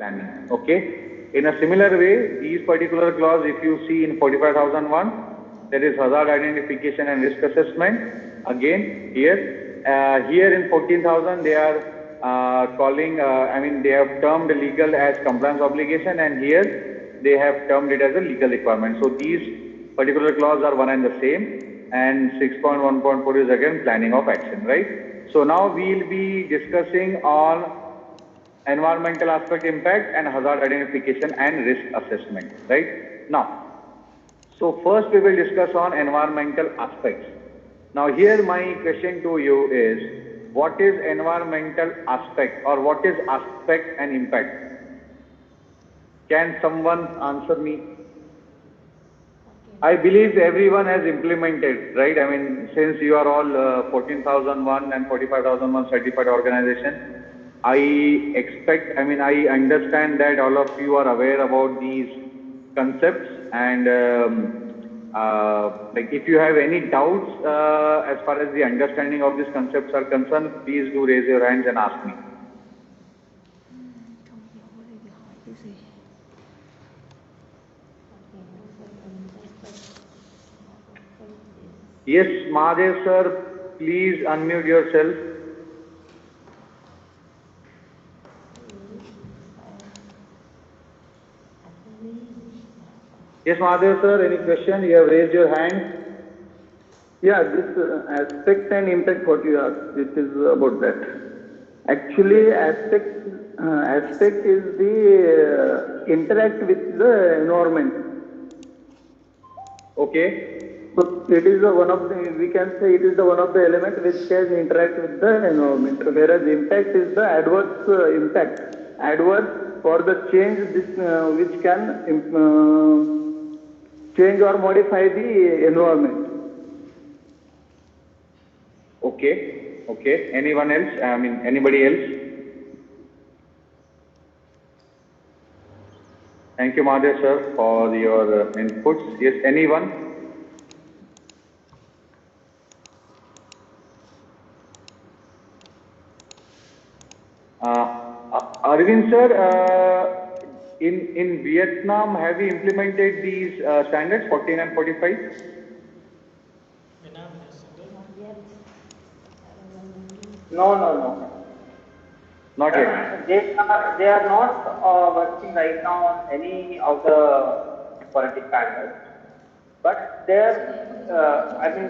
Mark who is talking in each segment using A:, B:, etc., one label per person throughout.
A: planning. Okay. In a similar way, these particular clause, if you see in 45,001, there is hazard identification and risk assessment. Again, here in 14,000, they are calling, they have termed legal as compliance obligation, and here they have termed it as a legal requirement. So these particular clause are one and the same, and 6.1.4 is again planning of action, right? So now we will be discussing on environmental aspect impact and hazard identification and risk assessment, right? Now, so first we will discuss on environmental aspects. Now here my question to you is, what is environmental aspect, or what is aspect and impact? Can someone answer me? I believe everyone has implemented, right? I mean, since you are all 14,001 and 45,001 certified organization, I understand that all of you are aware about these concepts, and if you have any doubts as far as the understanding of these concepts are concerned, please do raise your hands and ask me. Yes, Mahadev sir, please unmute yourself. Yes, Mahadev sir, any question? You have raised your hand.
B: Yeah, this aspect and impact what you asked, this is about that. Actually, aspect is the interact with the environment.
A: Okay.
B: So it is one of the, we can say it is the one of the element which can interact with the environment, whereas impact is the adverse impact, adverse for the change this which can change or modify the environment.
A: Okay. Okay. Anyone else? Anybody else? Thank you, Mahadev sir, for your inputs. Yes, anyone? Arvind sir, in Vietnam, have we implemented these standards 14 and 45?
C: No.
A: Not yet.
C: They are not working right now on any of the quality standards, but they are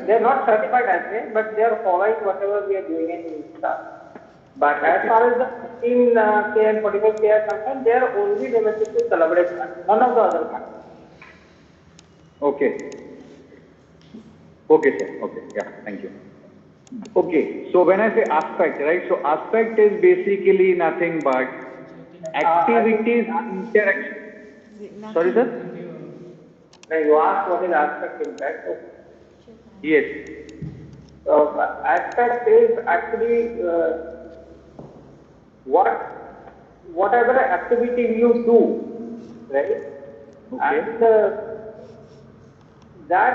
C: they're not certified as yet, but they are following whatever we are doing in INSTA. But as far as the 15K and 45K are concerned, they are only domestic to collaborate, none of the other countries.
A: Okay. Okay, sir. Okay. Yeah. Thank you. Okay. So when I say aspect, right? So aspect is basically nothing but activities, interaction. Sorry, sir?
C: Now you asked what is aspect impact.
A: Yes.
C: So aspect is actually whatever activity you do, right?
A: Okay.
C: And that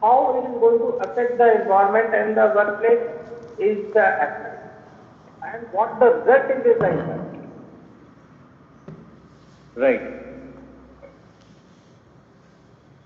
C: how it is going to affect the environment and the workplace is the aspect, and what the result is the impact.
A: Right.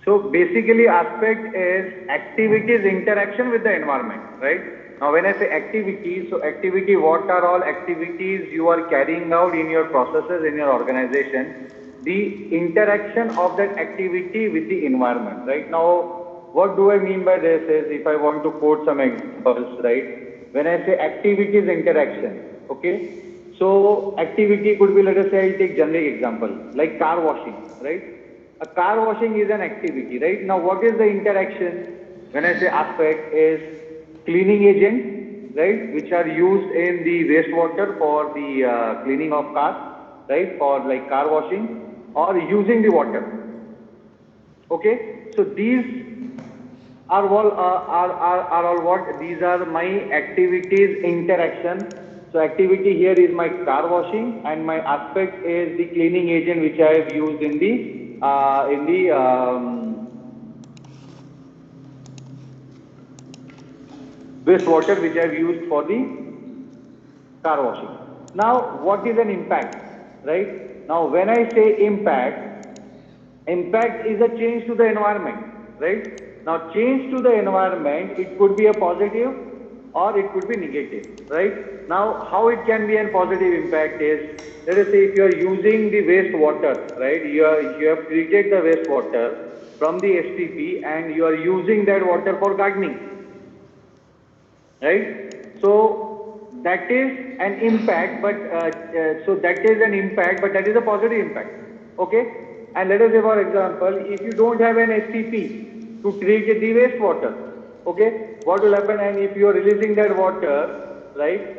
A: So basically aspect is activities interaction with the environment, right? Now when I say activities, so activity, what are all activities you are carrying out in your processes, in your organization, the interaction of that activity with the environment, right? Now what do I mean by this is, if I want to quote some examples, right? When I say activities interaction, okay? So activity could be, let us say I take generic example, like car washing, right? A car washing is an activity, right? Now what is the interaction? When I say aspect is cleaning agent, right? Which are used in the wastewater for the cleaning of cars, right? For like car washing or using the water. Okay? So these are all what? These are my activities interaction. So activity here is my car washing, and my aspect is the cleaning agent which I have used in the wastewater which I have used for the car washing. Now what is an impact? right? Now, when I say impact, impact is a change to the environment, right? Now, change to the environment, it could be a positive or it could be negative, right? Now, how it can be a positive impact is, let us say if you are using the wastewater, right? You have treated the wastewater from the STP and you are using that water for gardening, right? So that is an impact, but that is a positive impact, okay? And let us say, for example, if you don't have an STP to treat the wastewater, okay, what will happen? And if you are releasing that water, right,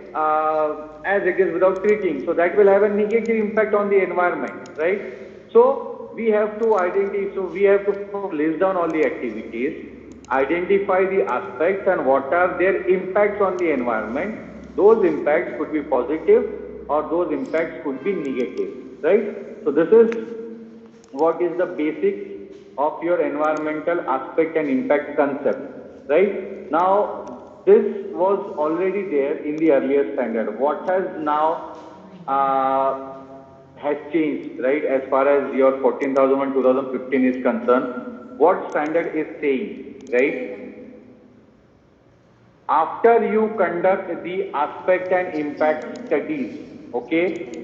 A: as it is without treating, so that will have a negative impact on the environment, right? So we have to list down all the activities, identify the aspects and what are their impacts on the environment. Those impacts could be positive or those impacts could be negative, right? So this is what is the basics of your environmental aspect and impact concept, right? Now, this was already there in the earlier standard. What has now has changed, right? As far as your 14,001 2015 is concerned, what standard is saying, right? After you conduct the aspect and impact studies, okay?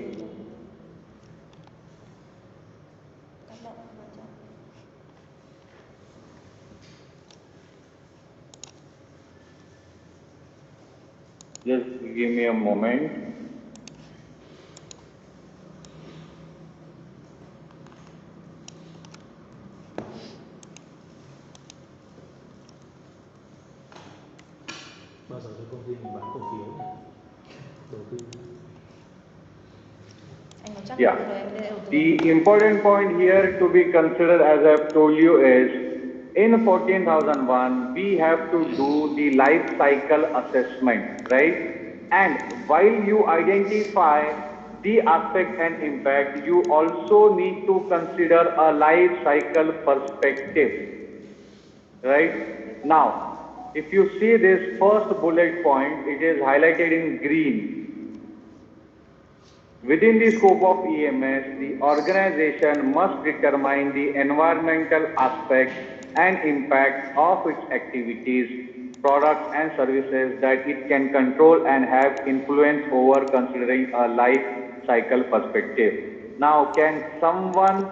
A: Just give me a moment.
D: Bao giờ cho công ty mình bán cổ phiếu nhỉ? Đầu tư.
A: Yeah. The important point here to be considered, as I have told you, is in 14,001 we have to do the life cycle assessment, right? And while you identify the aspect and impact, you also need to consider a life cycle perspective, right? Now, if you see this first bullet point, it is highlighted in green. Within the scope of EMS, the organization must determine the environmental aspects and impact of its activities, products and services that it can control and have influence over, considering a life cycle perspective. Now, can someone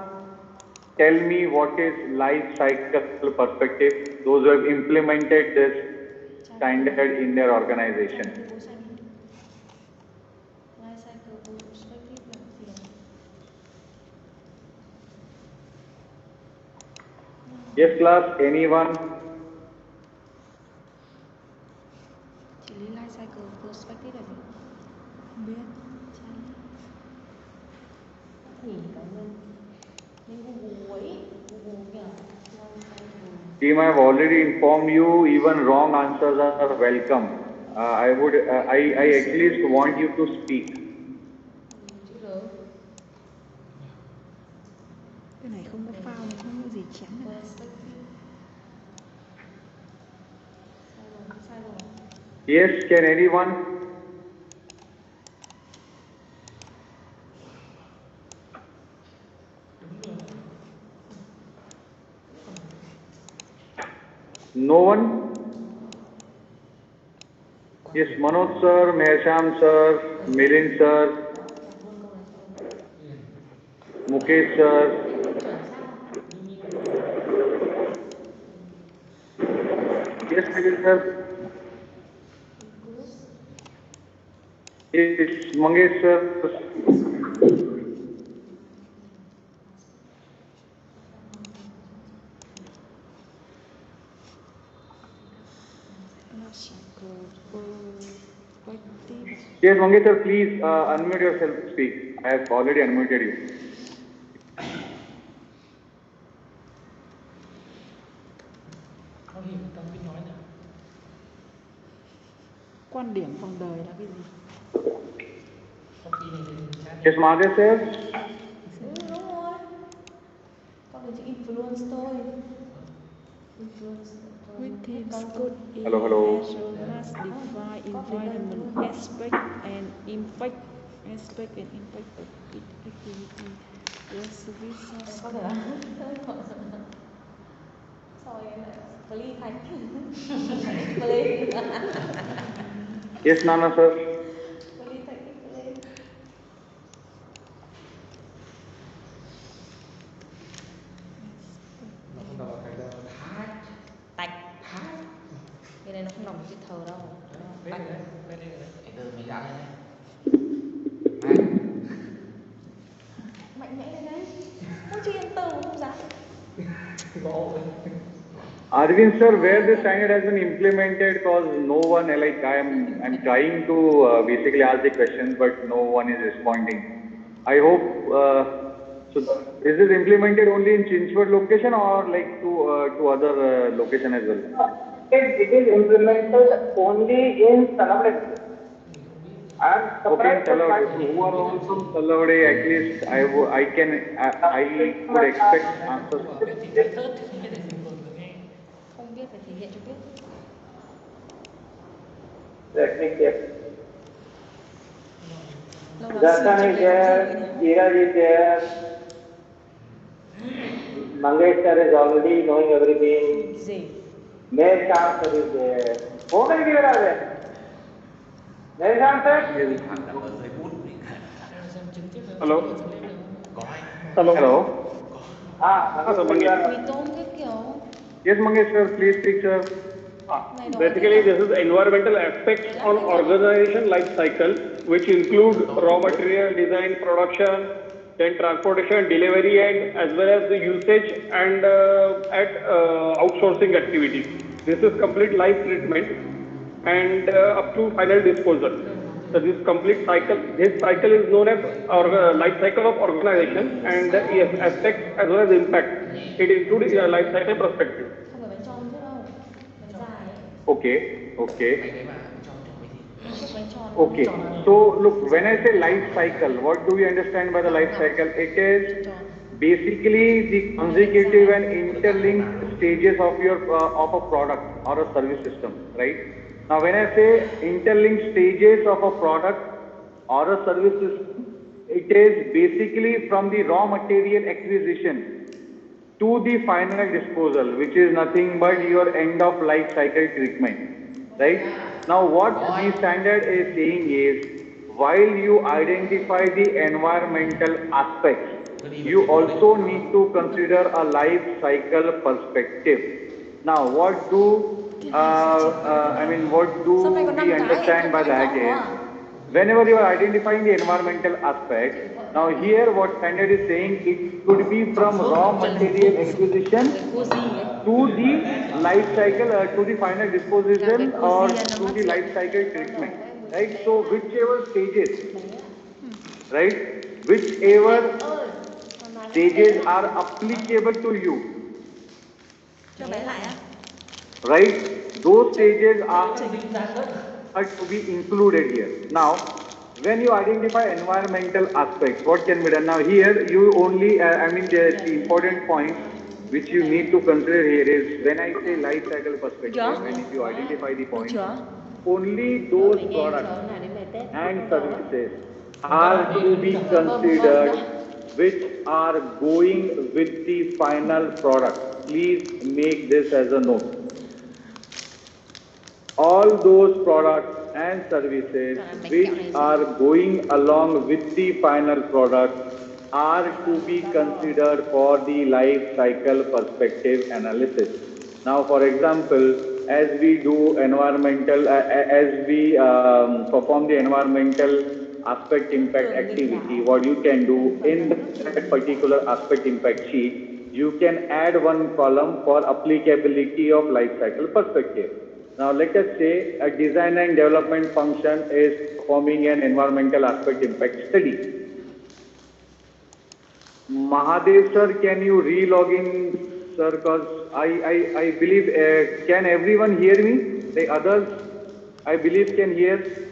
A: tell me what is life cycle perspective? Those who have implemented this standard in their organization. Yes, class, anyone?
E: Chỉ lý life cycle perspective là gì? Không biết. Nhìn cái lên Google ấy, Google kìa.
A: Team, I have already informed you, even wrong answers are welcome. I at least want you to speak.
E: Cái này không có phao, không có gì chém này.
A: Yes, can anyone? No one? Yes, Manoj sir, Mehersham sir, Milind sir, Mukesh sir. Yes, Milind sir. Yes, Mangesh sir. Yes, Mangesh sir, please unmute yourself to speak. I have already unmuted you.
E: Quan điểm vòng đời là cái gì?
A: Yes, Mahadev sir.
F: Đúng rồi. Con chỉ influence thôi.
E: Within scope
A: Hello.
E: must define environment aspect and impact aspect and impact of each activity. The service
F: Em có thể là Sorry em lại Pli Thành Pli
A: Yes, Nana sir.
F: Pli Thành Pli
D: Nó không đọc thành ra
F: Tạch Cái này nó không đọc chữ thờ đâu
D: viết rồi đấy, viết đi rồi đấy.
G: từ mình dán lên đấy.
F: Mạnh mẽ lên đấy Không chi em từ không dám
D: Ngộ.
A: Arvind sir, where this standard has been implemented, because no one, like I'm trying to basically ask the questions, but no one is responding. I hope, so is this implemented only in Chinchwad location or like to other location as well?
C: It is implemented only in Salabde.
A: Okay, in Talavade. So who are all from Talavade? At least I would expect answers.
F: Không biết phải thể hiện cho biết
C: Let me check.
F: Lâu lắm
C: Darshan is there, Iraj is there. Mangesh sir is already knowing everything.
F: Gì
C: Mershan sir is there. How many people are there? Mershan sir?
G: Hàng đặt ở dưới bút.
A: Hello.
G: Có anh.
A: Hello.
C: Mangesh sir.
F: Mì tôm cái kiểu
A: Yes, Mangesh sir, please speak, sir.
F: này đó
H: Basically, this is environmental aspects on organization life cycle, which include raw material, design, production, then transportation, delivery, and as well as the usage and outsourcing activities. This is complete life treatment and up to final disposal. So this complete cycle, this cycle is known as life cycle of organization, and yes, aspects as well as impact. It includes life cycle perspective.
F: Không phải bánh tròn chứ đâu Bánh dài ấy
A: Okay, okay.
G: Cái đấy mà cho mấy gì?
F: Không bánh tròn
A: Okay, so look, when I say life cycle, what do we understand by the life cycle? It is basically the consecutive and interlinked stages of of a product or a service system, right? Now, when I say interlinked stages of a product or a service system, it is basically from the raw material acquisition to the final disposal, which is nothing but your end of life cycle treatment, right? Now what the standard is saying is, while you identify the environmental aspects, you also need to consider a life cycle perspective. Now what do what do we understand by that is, whenever you are identifying the environmental aspect, now here what standard is saying, it could be from raw material acquisition to the life cycle, to the final disposition or to the life cycle treatment, right? So whichever stages, right, whichever stages are applicable to you,
F: Cho bé lại á
A: right, those stages are to be included here. Now, when you identify environmental aspects, what can be done? Now here you only, the important point which you need to consider here is, when I say life cycle perspective, when you identify the point, only those products and services are to be considered which are going with the final product. Please make this as a note. All those products and services which are going along with the final product are to be considered for the life cycle perspective analysis. Now, for example, as we do environmental, as we perform the environmental aspect impact activity, what you can do in that particular aspect impact sheet, you can add one column for applicability of life cycle perspective. Now let us say a design and development function is performing an environmental aspect impact study. Mahadev sir, can you re-log in, sir, because I believe, can everyone hear me? The others, I believe, can hear.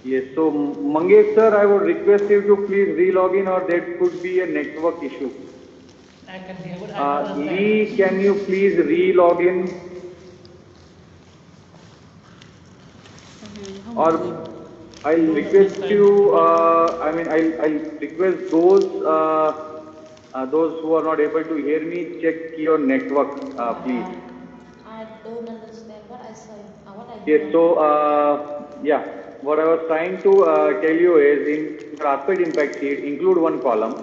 A: Yes, so Mangesh sir, I would request you to please re-log in, or there could be a network issue.
D: I can hear what I
A: Lee, can you please re-log in? or I'll request you, I'll request those who are not able to hear me, check your network, please.
F: I don't understand what I say. What I
A: Yes,
F: do.
A: so, yeah, what I was trying to tell you is in your aspect impact sheet, include one column,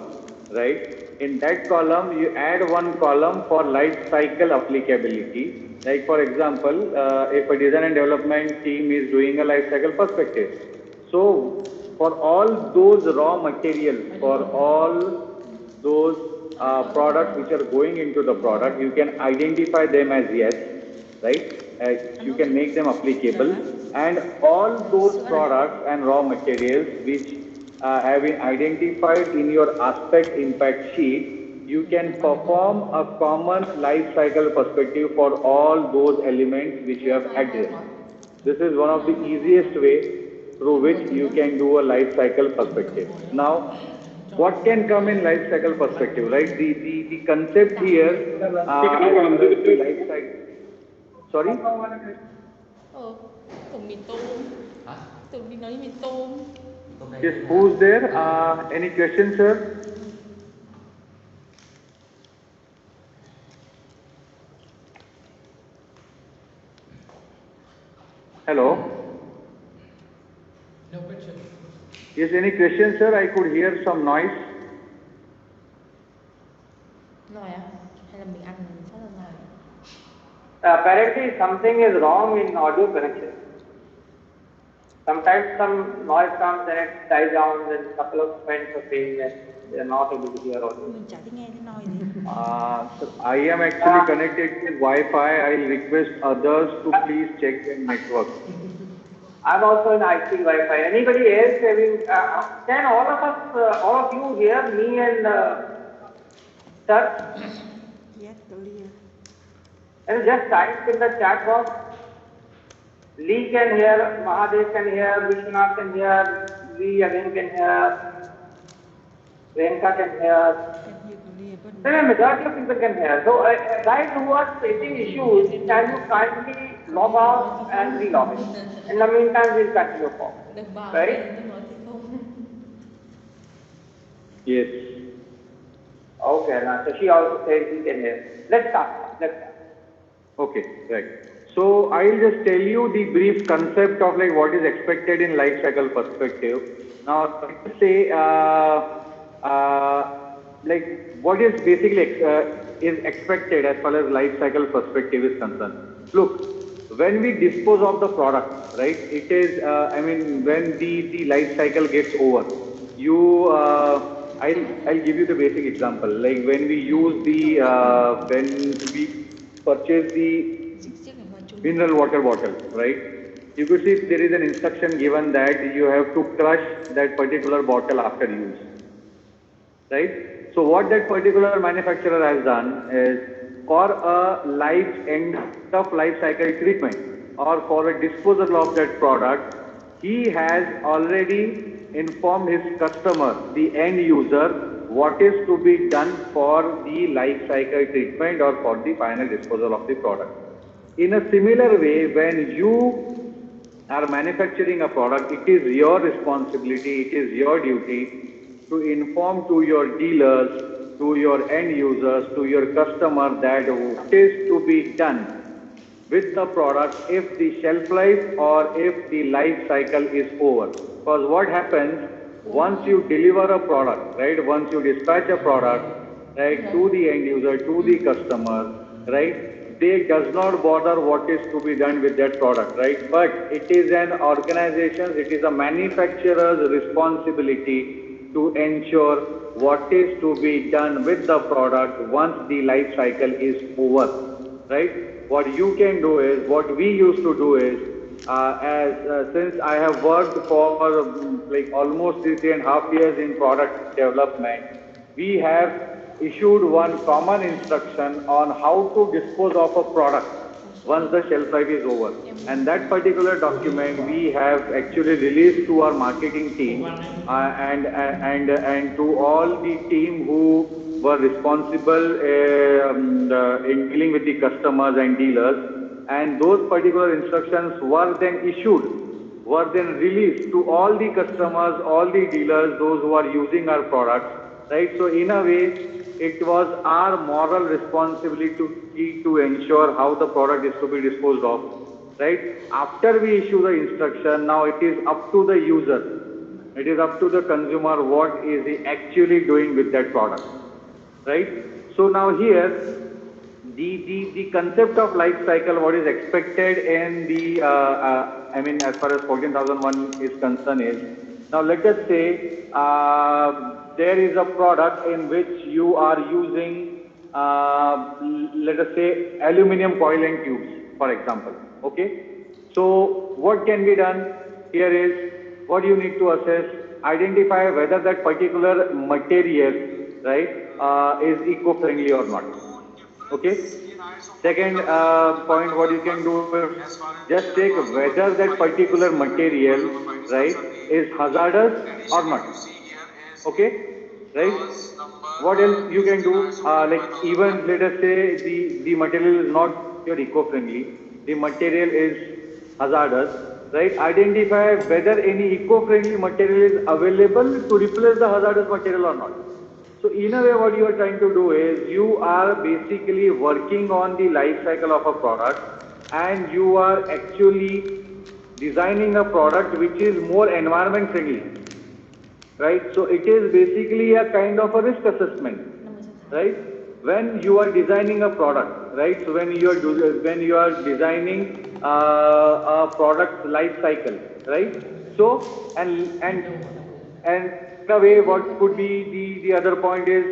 A: right? In that column, you add one column for life cycle applicability. Like, for example, if a design and development team is doing a life cycle perspective. So, for all those raw materials, for all those products which are going into the product, you can identify them as yes, right? You can make them applicable, and all those products and raw materials which have been identified in your aspect impact sheet, you can perform a common life cycle perspective for all those elements which you have added. This is one of the easiest way through which you can do a life cycle perspective. Now, what can come in life cycle perspective, right? The concept here, the life cycle. Sorry?
F: Tụi mì tôm.
G: Hả?
F: Tụi đi nói mì tôm.
G: Tôm đây.
A: Yes, who's there? Any questions, sir? Hello?
D: No question.
A: Yes, any questions, sir? I could hear some noise.
F: Nói à? Hay là mình ăn mình phát ra ngoài?
C: Apparently something is wrong in audio connection. Sometimes some noise comes and it dies down, then couple of friends are saying that they are not able to hear audio.
E: Mình chả thấy nghe thấy nói gì.
A: So I am actually connected to Wi-Fi. I'll request others to please check their network.
C: I'm also in IC Wi-Fi. Anybody else having? Can all of us, all of you hear me and sir?
E: Yes, clear.
C: And just type in the chat box. Lee can hear, Mahadev can hear, Vishwanath can hear, Lee again can hear, Renka can hear.
E: Can you clear but
C: Then a majority of people can hear. So guys who are facing issues, can you kindly log out and re-log in? In the meantime, we'll continue for.
F: Đừng bảo
C: Right?
F: tôi nói thì không.
A: Yes.
C: Okay, now, so she also says she can hear. Let's start.
A: Okay, right. So I'll just tell you the brief concept of like what is expected in life cycle perspective. Now, let's say like what is basically is expected as far as life cycle perspective is concerned. Look, when we dispose of the product, right? It is when the life cycle gets over, you I'll give you the basic example. Like when we use the when we purchase the mineral water bottle, right? You could see there is an instruction given that you have to crush that particular bottle after use, right? So what that particular manufacturer has done is for a end of life cycle treatment or for a disposal of that product, he has already informed his customer, the end user, what is to be done for the life cycle treatment or for the final disposal of the product. In a similar way, when you are manufacturing a product, it is your responsibility, it is your duty to inform to your dealers, to your end users, to your customer that what is to be done with the product if the shelf life or if the life cycle is over. Because what happens once you deliver a product, right? Once you dispatch a product, right, to the end user, to the customer, right? They does not bother what is to be done with that product, right? But it is an organization, it is a manufacturer's responsibility to ensure what is to be done with the product once the life cycle is over, right? What you can do is, what we used to do is, since I have worked for like almost 3.5 years in product development, we have issued one common instruction on how to dispose of a product once the shelf life is over. And that particular document we have actually released to our marketing team and to all the team who were responsible in dealing with the customers and dealers. And those particular instructions were then issued were then released to all the customers, all the dealers, those who are using our products, right? So in a way, it was our moral responsibility to ensure how the product is to be disposed of, right? After we issue the instruction, now it is up to the user, it is up to the consumer what is he actually doing with that product, right? So now here, the concept of life cycle, what is expected in the, I mean, as far as 14,001 is concerned is, now let us say there is a product in which you are using, let us say, aluminum coil and tubes, for example, okay? So what can be done here is, what you need to assess, identify whether that particular material, right, is eco-friendly or not. Okay. Second point, what you can do is just take whether that particular material, right, is hazardous or not. Okay, right? What else you can do? Like even let us say the material is not your eco-friendly, the material is hazardous, right? Identify whether any eco-friendly material is available to replace the hazardous material or not. So in a way, what you are trying to do is you are basically working on the life cycle of a product, and you are actually designing a product which is more environment friendly, right? So it is basically a kind of a risk assessment, right? When you are designing a product, right? So when you are designing a product life cycle, right? So and in a way, what could be the other point is,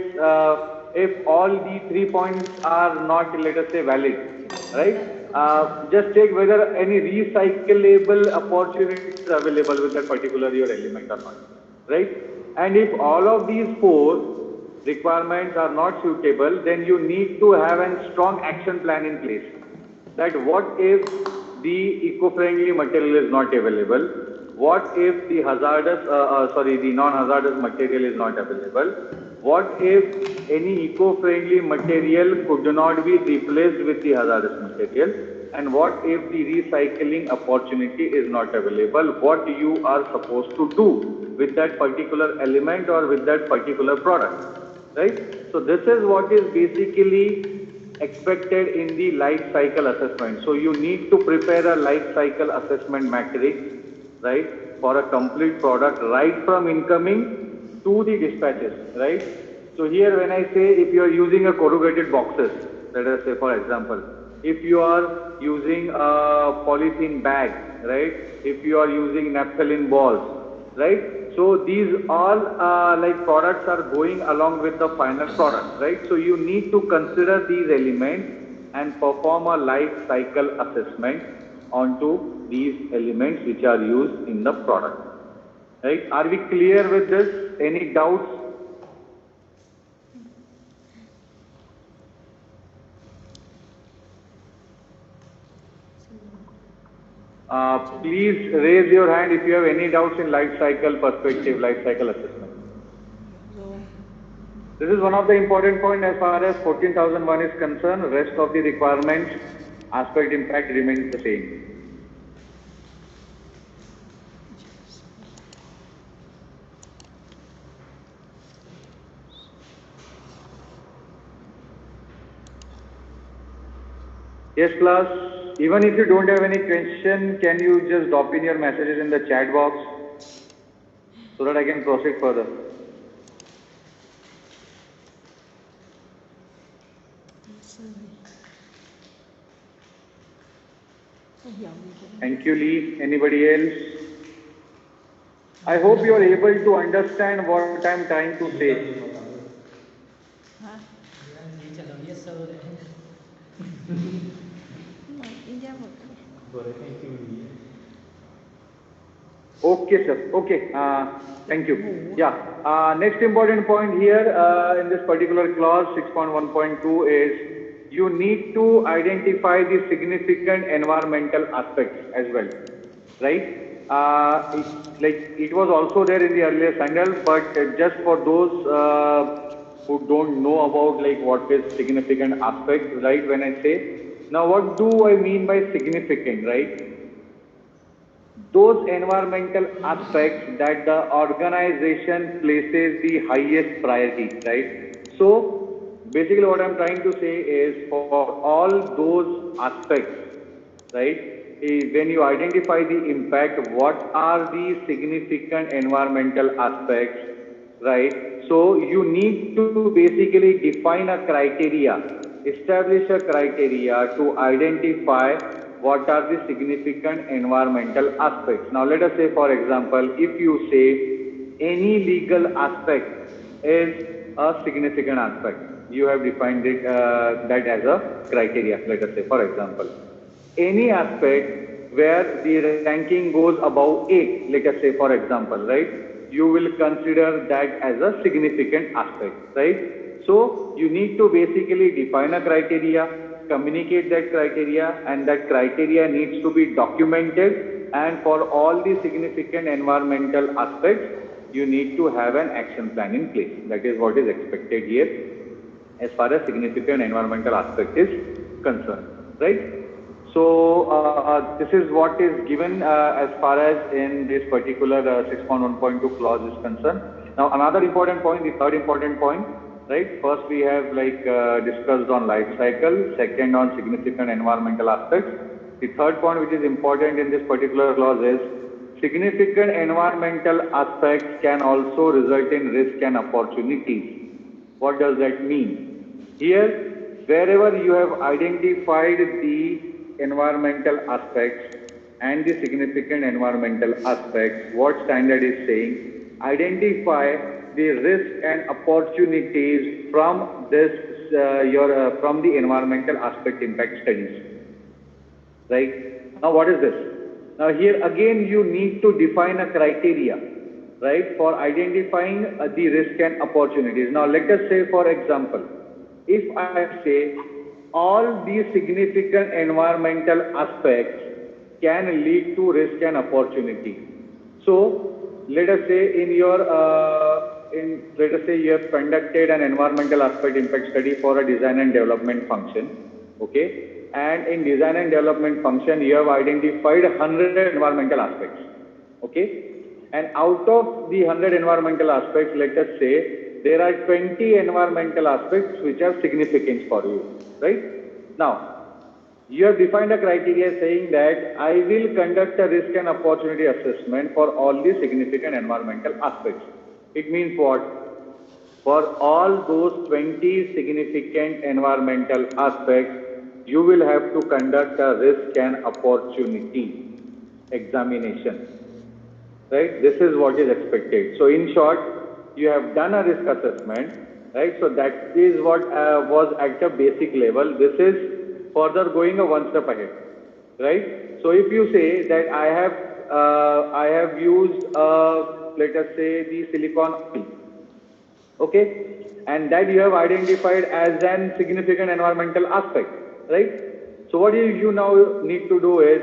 A: if all the 3 points are not, let us say, valid, right? Just take whether any recyclable opportunities are available with that particular your element or not, right? And if all of these 4 requirements are not suitable, then you need to have a strong action plan in place. That what if the eco-friendly material is not available? What if the the non-hazardous material is not available? What if any eco-friendly material could not be replaced with the hazardous material? And what if the recycling opportunity is not available? What you are supposed to do with that particular element or with that particular product, right? So this is what is basically expected in the life cycle assessment. So you need to prepare a life cycle assessment matrix, right, for a complete product, right from incoming to the dispatches, right? So here when I say if you are using a corrugated boxes, let us say for example, if you are using a polythene bag, right, if you are using naphthalene balls, right, so these all like products are going along with the final product, right? So you need to consider these elements and perform a life cycle assessment onto these elements which are used in the product, right? Are we clear with this? Any doubts? Please raise your hand if you have any doubts in life cycle perspective, life cycle assessment. This is one of the important points as far as 14,001 is concerned. Rest of the requirements, aspect impact remains the same. Yes, class. Even if you don't have any question, can you just drop in your messages in the chat box so that I can proceed further? Thank you, Lee. Anybody else? I hope you are able to understand what I am trying to say.
D: Yes, sir.
A: Okay, sir. Okay. Thank you. Yeah. Next important point here in this particular clause 6.1.2 is you need to identify the significant environmental aspects as well, right? It was also there in the earlier handle, but just for those who don't know about like what is significant aspects, right? When I say, now what do I mean by significant, right? those environmental aspects that the organization places the highest priority, right? So basically what I'm trying to say is for all those aspects, right? When you identify the impact, what are the significant environmental aspects, right? So you need to basically define a criteria, establish a criteria to identify what are the significant environmental aspects. Now let us say, for example, if you say any legal aspect is a significant aspect, you have defined it that as a criteria. Let us say, for example, any aspect where the ranking goes above A, let us say, for example, right? You will consider that as a significant aspect, right? So you need to basically define a criteria, communicate that criteria, and that criteria needs to be documented. And for all the significant environmental aspects, you need to have an action plan in place. That is what is expected here as far as significant environmental aspect is concerned, right? So this is what is given as far as in this particular 6.1.2 clause is concerned. Now another important point, the third important point, right? First we have discussed on life cycle, second on significant environmental aspects. The third point which is important in this particular clause is significant environmental aspects can also result in risk and opportunities. What does that mean? Here, wherever you have identified the environmental aspects and the significant environmental aspects, what standard is saying, identify the risk and opportunities from this from the environmental aspect impact studies, right? Now what is this? Now here again you need to define a criteria, right, for identifying the risk and opportunities. Now let us say, for example, if I say all these significant environmental aspects can lead to risk and opportunity. So let us say in your let us say you have conducted an environmental aspect impact study for a design and development function, okay? And in design and development function you have identified 100 environmental aspects, okay? And out of the 100 environmental aspects, let us say there are 20 environmental aspects which are significant for you, right? Now, you have defined a criteria saying that I will conduct a risk and opportunity assessment for all the significant environmental aspects. It means what? For all those 20 significant environmental aspects, you will have to conduct a risk and opportunity examination. Right? This is what is expected. So in short, you have done a risk assessment, right? So that is what was at a basic level. This is further going one step ahead, right? So if you say that I have used let us say the silicon oil, okay, and that you have identified as an significant environmental aspect, right? So what you now need to do is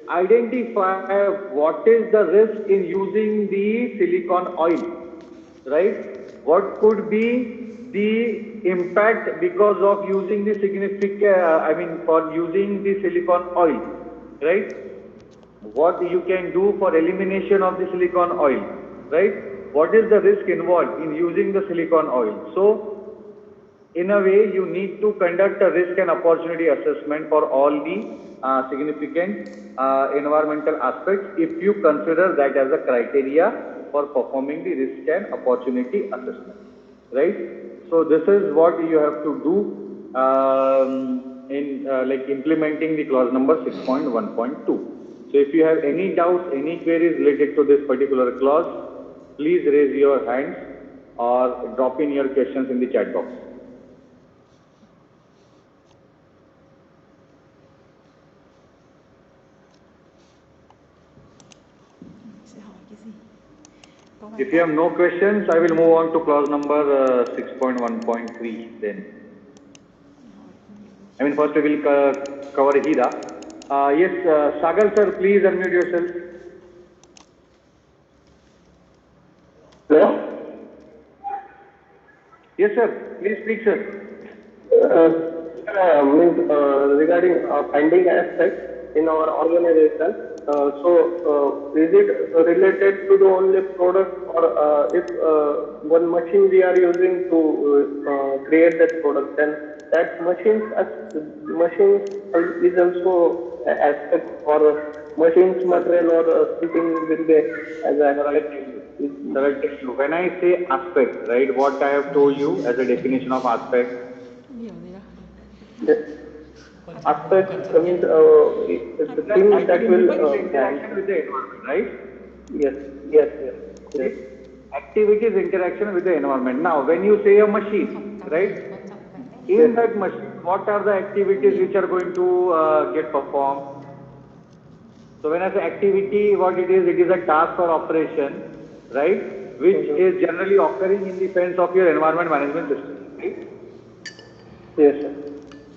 A: identify what is the risk in using the silicon oil, right? What could be the impact because of using the for using the silicon oil, right? What you can do for elimination of the silicon oil, right? What is the risk involved in using the silicon oil? So in a way, you need to conduct a risk and opportunity assessment for all the significant environmental aspects if you consider that as a criteria for performing the risk and opportunity assessment, right? So this is what you have to do in implementing the clause number 6.1.2. So if you have any doubts, any queries related to this particular clause, please raise your hands or drop in your questions in the chat box. If you have no questions, I will move on to clause number 6.1.3 then. First we will cover HERA. Yes, Sagar sir, please unmute yourself.
I: Hello?
A: Yes sir, please speak sir.
I: Regarding pending aspects in our organization, Is it related to the only product, or if one machine we are using to create that product, then that machine is also an aspect, or machine's material or something will be as an aspect?
A: When I say aspect, right, what I have told you as a definition of aspect.
I: The aspect means the thing that will
A: Interaction with the environment, right?
I: Yes.
A: Activity is interaction with the environment. Now, when you say a machine, right? In that machine, what are the activities which are going to get performed? So when I say activity, what it is a task or operation, right? Which is generally occurring in the sense of your environment management system, right?
I: Yes, sir.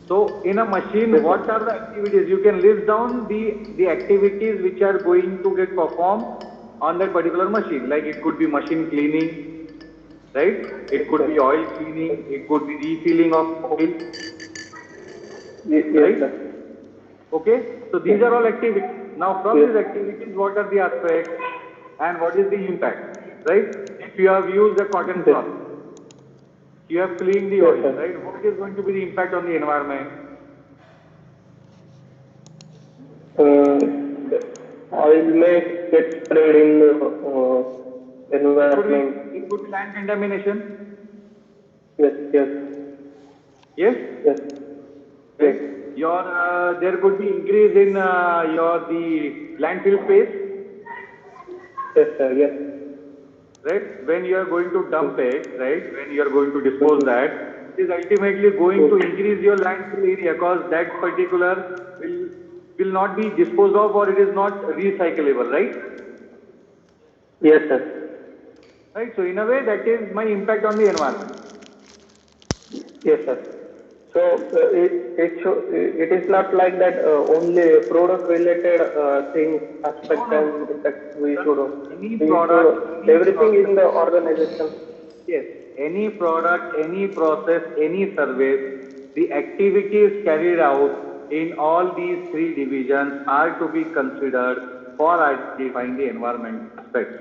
A: So in a machine, what are the activities? You can list down the activities which are going to get performed on that particular machine. Like it could be machine cleaning, right? It could be oil cleaning, it could be refilling of oil,
I: Yes,
A: right?
I: sir.
A: Okay, so these are all activities. Now from these activities, what are the aspects and what is the impact, right? If you have used a cotton cloth, you have cleaned the oil, right? What is going to be the impact on the environment?
I: Oil may get spread in the environment.
A: It could be land contamination.
I: Yes.
A: Yes? Right? There could be increase in the landfill space.
I: Yes, sir. Yes.
A: Right? When you are going to dump it, right? When you are going to dispose that, it is ultimately going to increase your landfill area because that particular will not be disposed of, or it is not recyclable, right?
I: Yes, sir.
A: Right? So in a way, that is my impact on the environment.
I: Yes, sir. So it is not like that only product related things aspect and impact we should. Everything in the organization.
A: Yes. Any product, any process, any service, the activities carried out in all these three divisions are to be considered for identifying the environment aspects.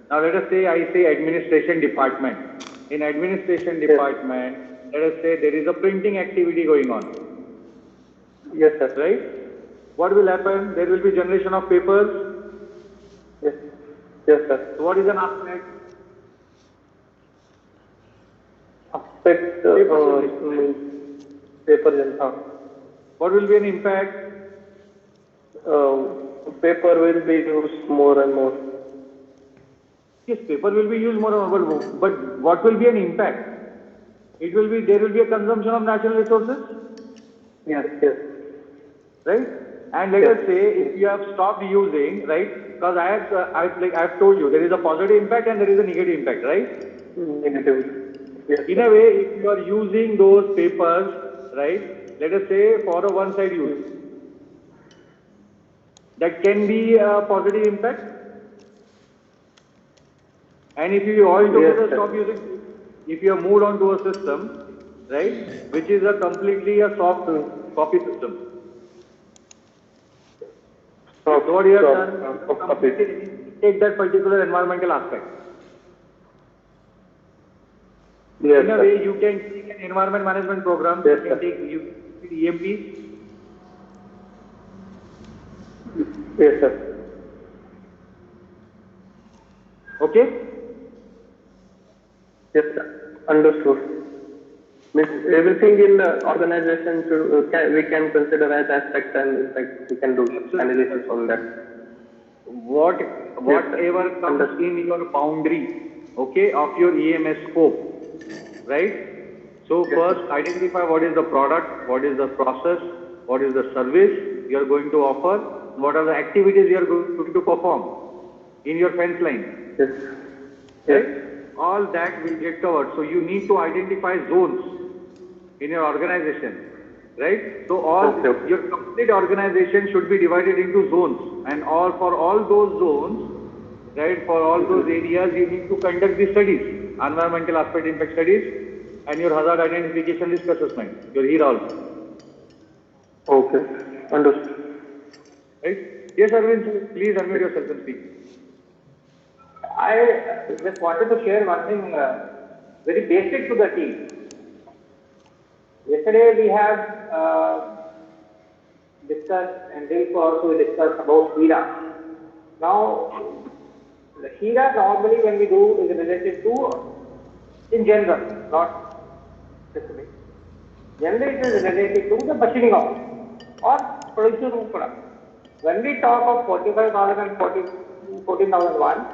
A: Now let us say I say administration department. In administration department, let us say there is a printing activity going on.
I: Yes, sir.
A: Right? What will happen? There will be generation of papers.
I: Yes, sir.
A: So what is an aspect?
I: Aspect paper.
A: What will be an impact?
I: Paper will be used more and more.
A: Yes, paper will be used more and more, but what will be an impact? There will be a consumption of natural resources.
I: Yes.
A: Right? And let us say if you have stopped using, right? Because I have told you there is a positive impact and there is a negative impact, right?
I: Negative. Yes.
A: In a way, if you are using those papers, right? Let us say for a one-side use, that can be a positive impact. And if you altogether stop using, if you have moved on to a system, right, which is completely a soft copy system. So what you have done, take that particular environmental aspect.
I: Yes,
A: in a way, you can take an environment management program, you can take EMPs.
I: Yes, sir.
A: Okay?
I: Yes, sir. Understood. Means everything in the organization we can consider as aspect, and in fact we can do analysis on that.
A: Whatever comes in your boundary, okay, of your EMS scope, right? So first identify what is the product, what is the process, what is the service you are going to offer, what are the activities you are going to perform in your fence line.
I: Yes.
A: Right? All that will get covered. So you need to identify zones in your organization, right? So your complete organization should be divided into zones, and for all those zones, right, for all those areas, you need to conduct the studies, environmental aspect impact studies, and your hazard identification risk assessment, your HERALS.
I: Okay, understood.
A: Right? Yes, Arvind, please unmute yourself and speak.
C: I just wanted to share one thing very basic to the team. Yesterday we have discussed, and day before also we discussed about HERA. Now, the HERA normally when we do is related to, in general, not specific. Generally it is related to the machining of or production of product. When we talk of 45,000 and 14,001,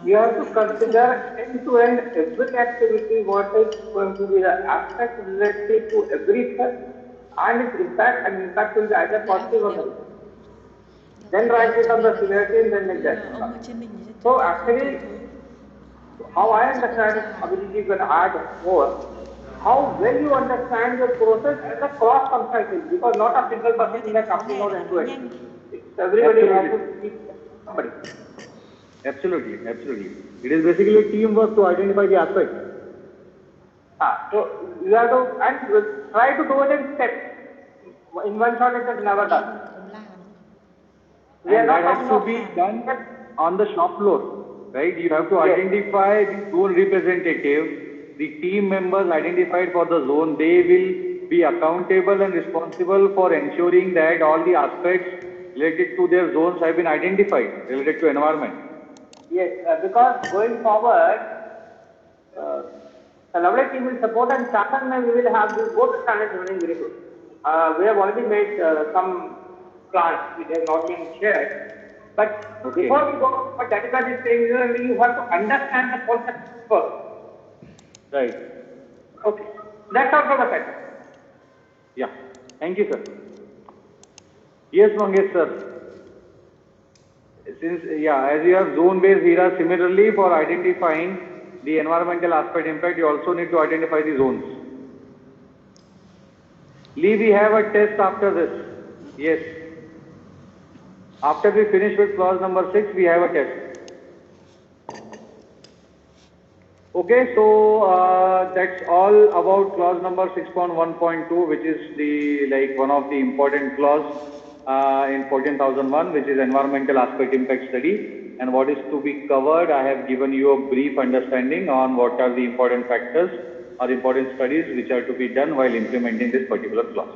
C: we have to consider end-to-end every activity, what is going to be the aspect related to every step and its impact, and impact will be either positive or negative. Then write it on the severity and then make that. So actually, how I understand it, Abhijit will add more, how well you understand the process as a cross-functional thing, because not a single person in a company knows end-to-end. Everybody has to speak somebody.
A: Absolutely, absolutely. It is basically teamwork to identify the aspect.
C: So you have to and try to do it in steps. In one shot it is never done.
A: And that has to be done on the shop floor, right? You have to identify the zone representative, the team members identified for the zone. They will be accountable and responsible for ensuring that all the aspects related to their zones have been identified related to environment.
C: Yes, because going forward, the lovely team will support, and Chakan and we will have both standards running very good. We have already made some plans which have not been shared. But before we go for dedicated things, you have to understand the concept first.
A: Right.
C: Okay. That's all from the side.
A: Yeah. Thank you, sir. Yes, Mangesh, sir. Since, as you have zone-based HERA, similarly for identifying the environmental aspect impact, you also need to identify the zones. Lee, we have a test after this. Yes. After we finish with clause number 6, we have a test. Okay, so that's all about clause number 6.1.2, which is the one of the important clause in 14,001, which is environmental aspect impact study. And what is to be covered, I have given you a brief understanding on what are the important factors or important studies which are to be done while implementing this particular clause.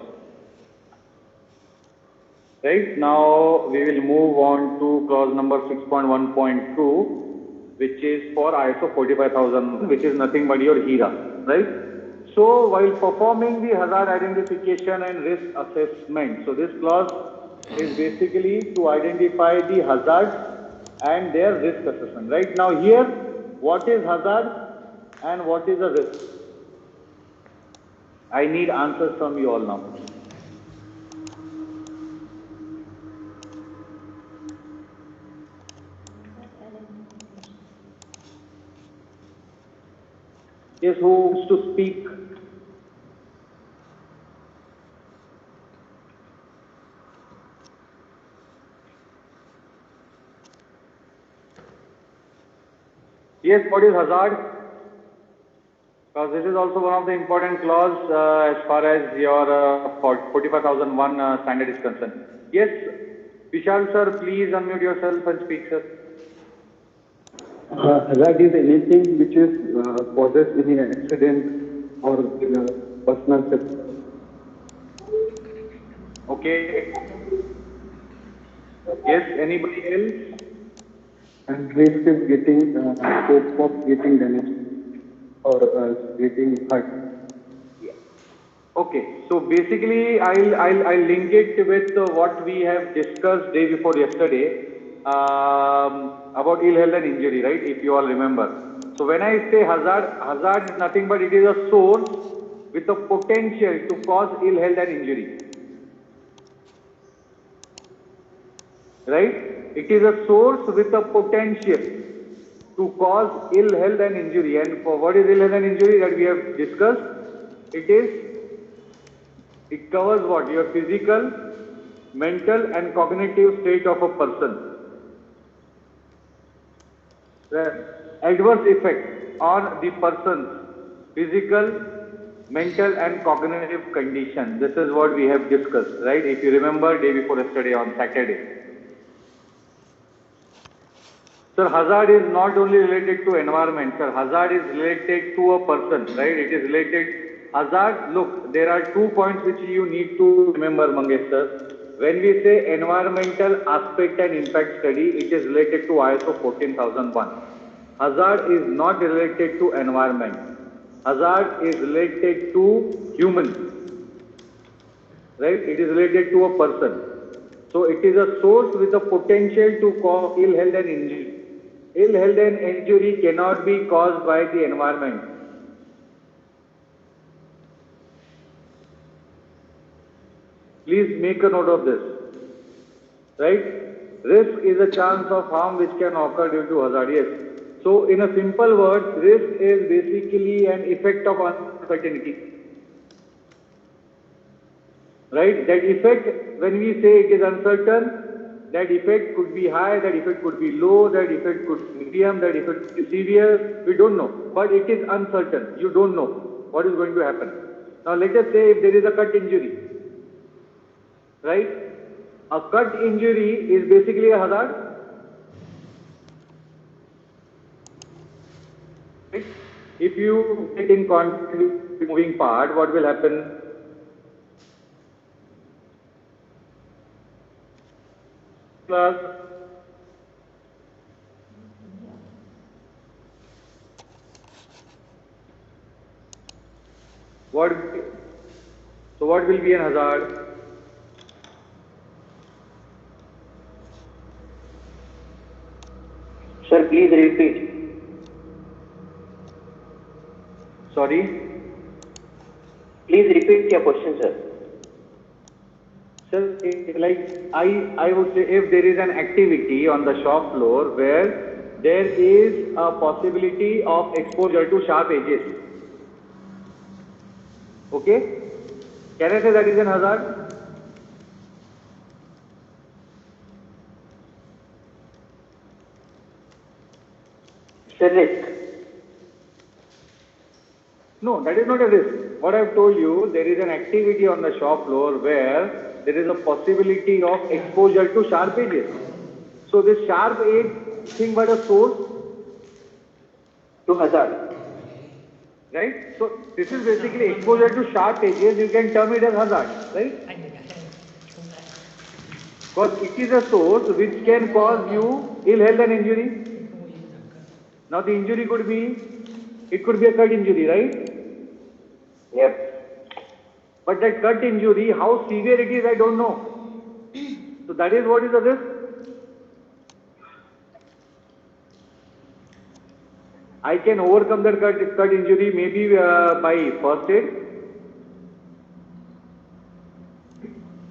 A: Right, now we will move on to clause number 6.1.2, which is for ISO 45000, which is nothing but your HERA, right? So while performing the hazard identification and risk assessment, so this clause is basically to identify the hazards and their risk assessment. Right now here, what is hazard and what is a risk? I need answers from you all now. Yes, who wants to speak? Yes, what is hazard? Because this is also one of the important clause as far as your 45001 standard is concerned. Yes, Vishal sir, please unmute yourself and speak, sir.
J: Hazard is anything which is causes any accident or personal safety.
A: Okay. Yes, anybody else?
J: And risk is getting scope of getting damaged or getting hurt.
A: Okay, so basically I'll link it with what we have discussed day before yesterday about ill health and injury, right? If you all remember. So when I say hazard is nothing but it is a source with the potential to cause ill health and injury. Right? It is a source with a potential to cause ill health and injury. And for what is ill health and injury that we have discussed? It covers what? Your physical, mental and cognitive state of a person. The adverse effect on the person's physical, mental and cognitive condition. This is what we have discussed, right? If you remember day before yesterday on Saturday. Sir, hazard is not only related to environment, sir. Hazard is related to a person, right? It is related. Hazard, look, there are 2 points which you need to remember, Mangesh sir. When we say environmental aspect and impact study, it is related to ISO 14001. Hazard is not related to environment. Hazard is related to human, right? It is related to a person. So it is a source with the potential to cause ill health and injury. Ill health and injury cannot be caused by the environment. Please make a note of this, right? Risk is a chance of harm which can occur due to hazard, yes. So in a simple word, risk is basically an effect of uncertainty. Right? That effect, when we say it is uncertain, that effect could be high, that effect could be low, that effect could be medium, that effect could be severe, we don't know. But it is uncertain, you don't know what is going to happen. Now let us say if there is a cut injury, right? A cut injury is basically a hazard. Right? If you get in contact with the moving part, what will happen? Plus what? So what will be an hazard?
C: Sir, please repeat.
A: Sorry?
C: Please repeat your question, sir.
A: Sir, like I would say if there is an activity on the shop floor where there is a possibility of exposure to sharp edges. Okay? Can I say that is an hazard?
C: Sir, risk.
A: No, that is not a risk. What I have told you, there is an activity on the shop floor where there is a possibility of exposure to sharp edges. So this sharp edge, thing but a source
C: To hazard.
A: right? So this is basically exposure to sharp edges, you can term it as hazard, right? Because it is a source which can cause you ill health and injury. Now the injury could be, it could be a cut injury, right?
C: Yep.
A: But that cut injury, how severe it is, I don't know. So that is what is the risk. I can overcome that cut injury maybe by first aid,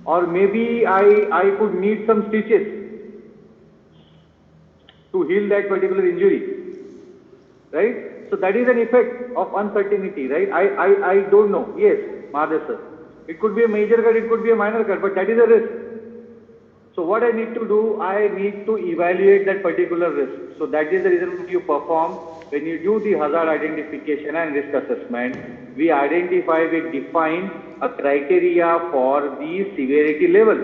A: or maybe I could need some stitches to heal that particular injury, right? So that is an effect of uncertainty, right? I don't know. Yes, Mahadev sir. It could be a major cut, it could be a minor cut, but that is a risk. So what I need to do, I need to evaluate that particular risk. So that is the reason you perform, when you do the hazard identification and risk assessment, we identify, we define a criteria for the severity level,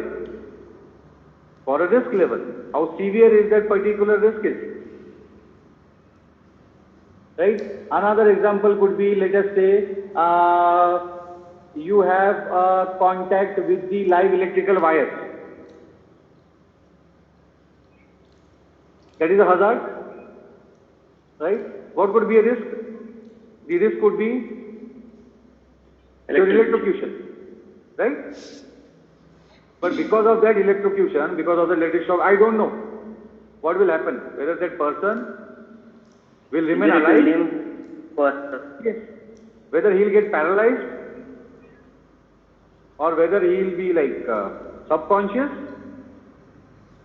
A: for a risk level. How severe is that particular risk is? Right? Another example could be, let us say, you have contact with the live electrical wires. That is a hazard, right? What could be a risk? The risk could be your electrocution, right? But because of that electrocution, because of the electric shock, I don't know what will happen. Whether that person will remain alive, yes. Whether he will get paralyzed, or whether he will be like subconscious,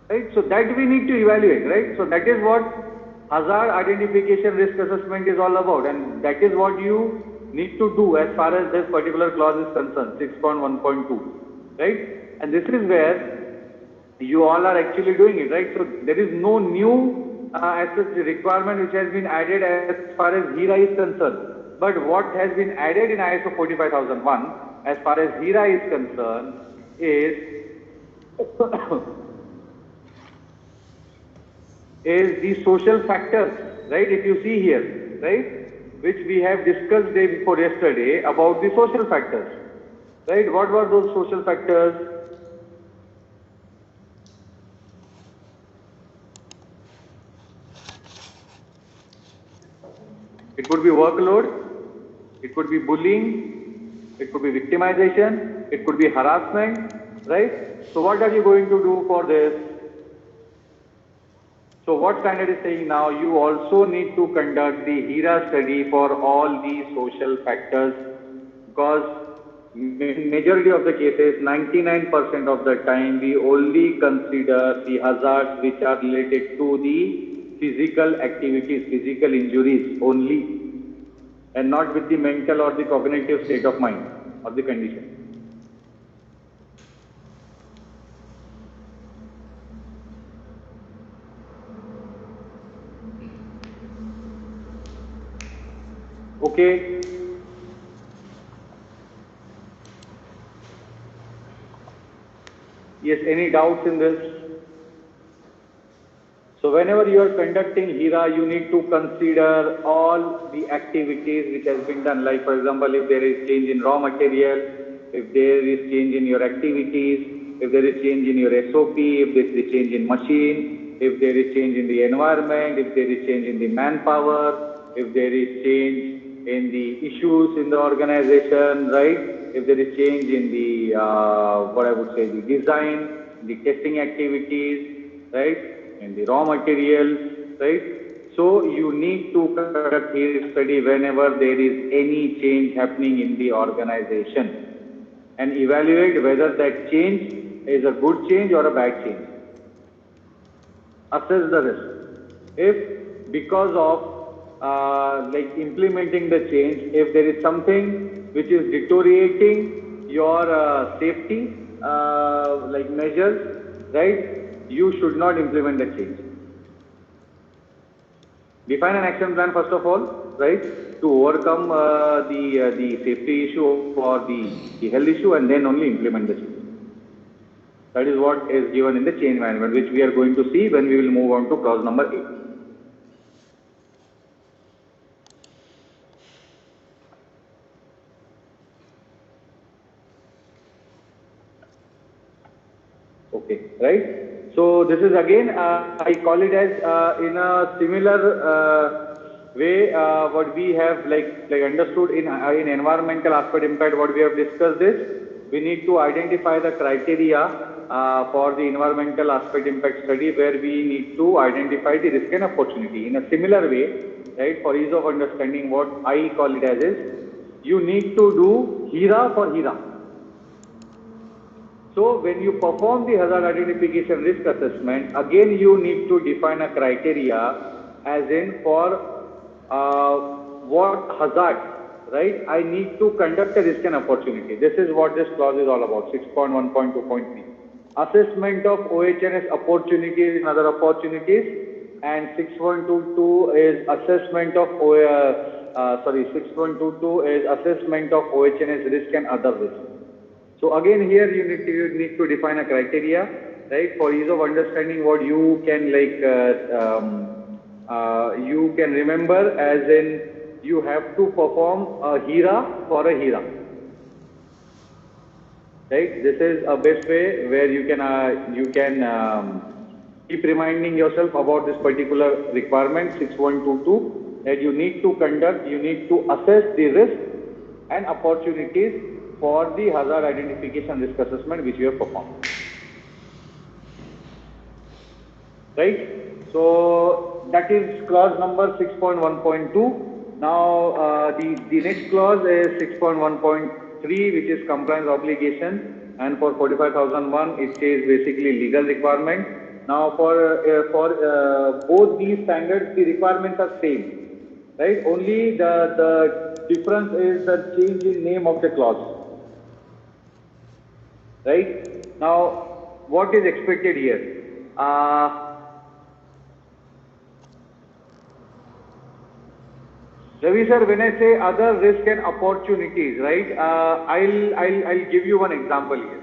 A: right? So that we need to evaluate, right? So that is what hazard identification risk assessment is all about, and that is what you need to do as far as this particular clause is concerned, 6.1.2, right? And this is where you all are actually doing it, right? So there is no new as such requirement which has been added as far as HERA is concerned. But what has been added in ISO 45001 as far as HERA is concerned is is the social factors, right? If you see here, right, which we have discussed day before yesterday about the social factors, right? What were those social factors? It could be workload, it could be bullying, it could be victimization, it could be harassment, right? So what are you going to do for this? So what standard is saying now, you also need to conduct the HERA study for all the social factors, because in majority of the cases, 99% of the time, we only consider the hazards which are related to the physical activities, physical injuries only, and not with the mental or the cognitive state of mind or the condition. Okay. Yes, any doubts in this? So whenever you are conducting HERA, you need to consider all the activities which has been done. Like for example, if there is change in raw material, if there is change in your activities, if there is change in your SOP, if there is change in machine, if there is change in the environment, if there is change in the manpower, if there is change in the issues in the organization, right? If there is change in the, what I would say, the design, the testing activities, right? And the raw materials, right? So you need to conduct HERA study whenever there is any change happening in the organization and evaluate whether that change is a good change or a bad change. Assess the risk. If because of like implementing the change, if there is something which is deteriorating your safety like measures, right? You should not implement the change. Define an action plan first of all, right? To overcome the safety issue or the health issue, and then only implement the change. That is what is given in the change management, which we are going to see when we will move on to clause number 8. Okay, right? So this is again, I call it as in a similar way what we have like understood in environmental aspect impact. What we have discussed is we need to identify the criteria for the environmental aspect impact study, where we need to identify the risk and opportunity. In a similar way, right? For ease of understanding, what I call it as is you need to do HERA for HERA. So when you perform the hazard identification risk assessment, again you need to define a criteria as in for what hazard, right? I need to conduct a risk and opportunity. This is what this clause is all about, 6.1.2.3. Assessment of OHS opportunities and other opportunities, and 6.22 is assessment of 6.22 is assessment of OHS risk and other risks. So again here you need to define a criteria, right? For ease of understanding, what you can like you can remember as in you have to perform a HERA for a HERA, right? This is a best way where you can keep reminding yourself about this particular requirement 6.22, that you need to conduct, you need to assess the risk and opportunities for the hazard identification risk assessment which you have performed. Right? So that is clause number 6.1.2. Now the next clause is 6.1.3, which is compliance obligation, and for 45,001 it says basically legal requirement. Now for both these standards, the requirements are same, right? Only the difference is the change in name of the clause. Right? Now, what is expected here? Ravi sir, when I say other risk and opportunities, right? I'll give you one example here.